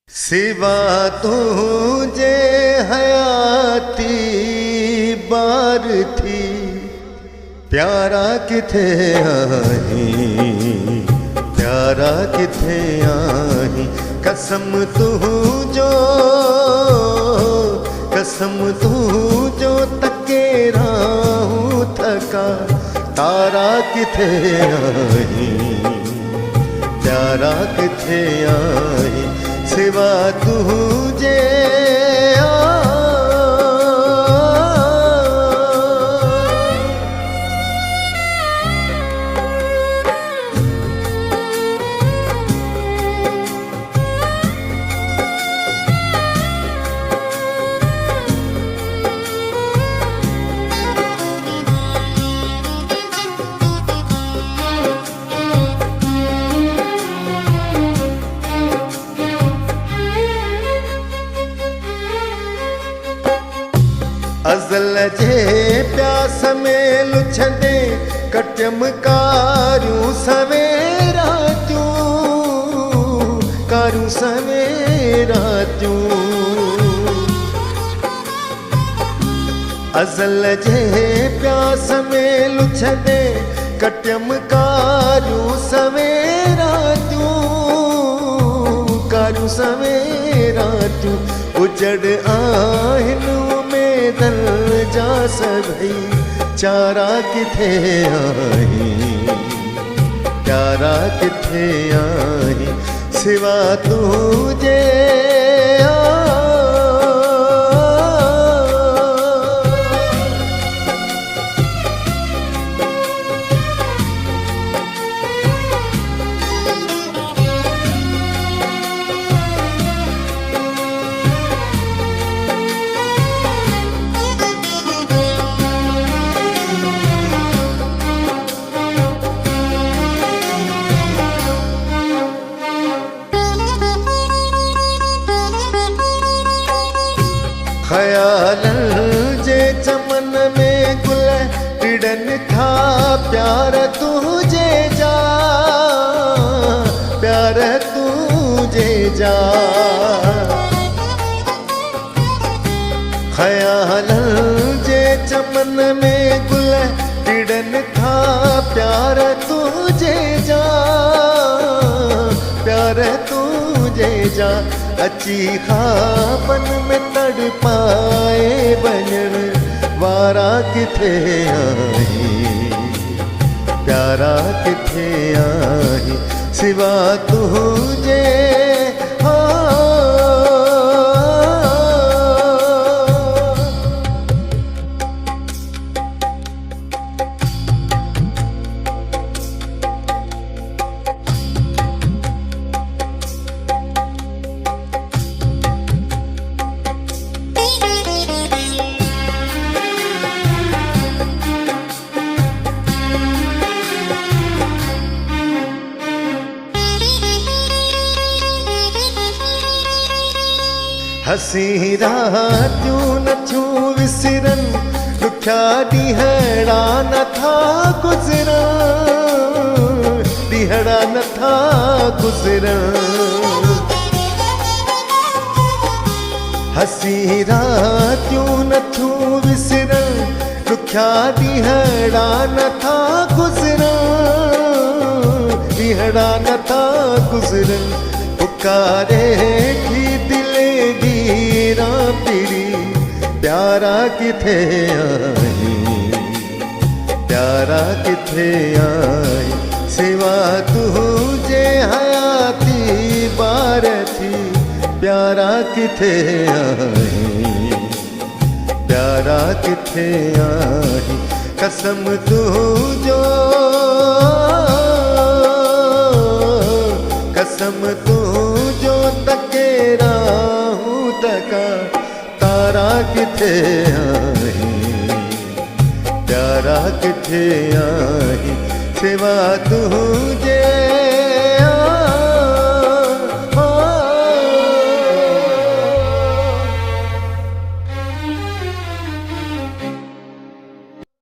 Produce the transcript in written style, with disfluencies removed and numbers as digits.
सिवा तुझे हयाती बार थी, प्यारा किथे आही, प्यारा किथे आही। कसम तू जो तके राहूं थका, तारा किथे आही, प्यारा किथे आही। सिवा तुझे अज़ल जे प्यास में लुछंदे कटम कारूं सवेरा त्यूं। अज़ल जे प्यास में लुछंदे कटम कारूं सवेरा त्यूं। उजड़ आहिन दल जा सभई, चारा किथे आही, प्यारा किथे आही। सिवा तुझे ख़यालन जे चमन में गुल टिड़न था, प्यार तुझे जा। ख़यालन जे चमन में गुल टिड़न था, प्यार तुझे जा। अची ख़्वाबन में तड़पाए वञण वारा किथे आही, प्यारा किथे आही। सिवा तुझे हसी रातियूं नथियूं विसरन, ॾुखिया ॾींहड़ा नथा गुज़रन। हसी रातियूं नथियूं विसरन, ॾुखिया ॾींहड़ा नथा गुज़रन। पुकारे थी दिले गिरा पिरी, प्यारा किथे आही, प्यारा किथे आही। सिवा तुझे हयाती बार थी, प्यारा किथे आही, प्यारा किथे आही। कसम तुझो तके राहूं थका, तारा किथे आही, प्यारा किथे आही। सिवा तुझे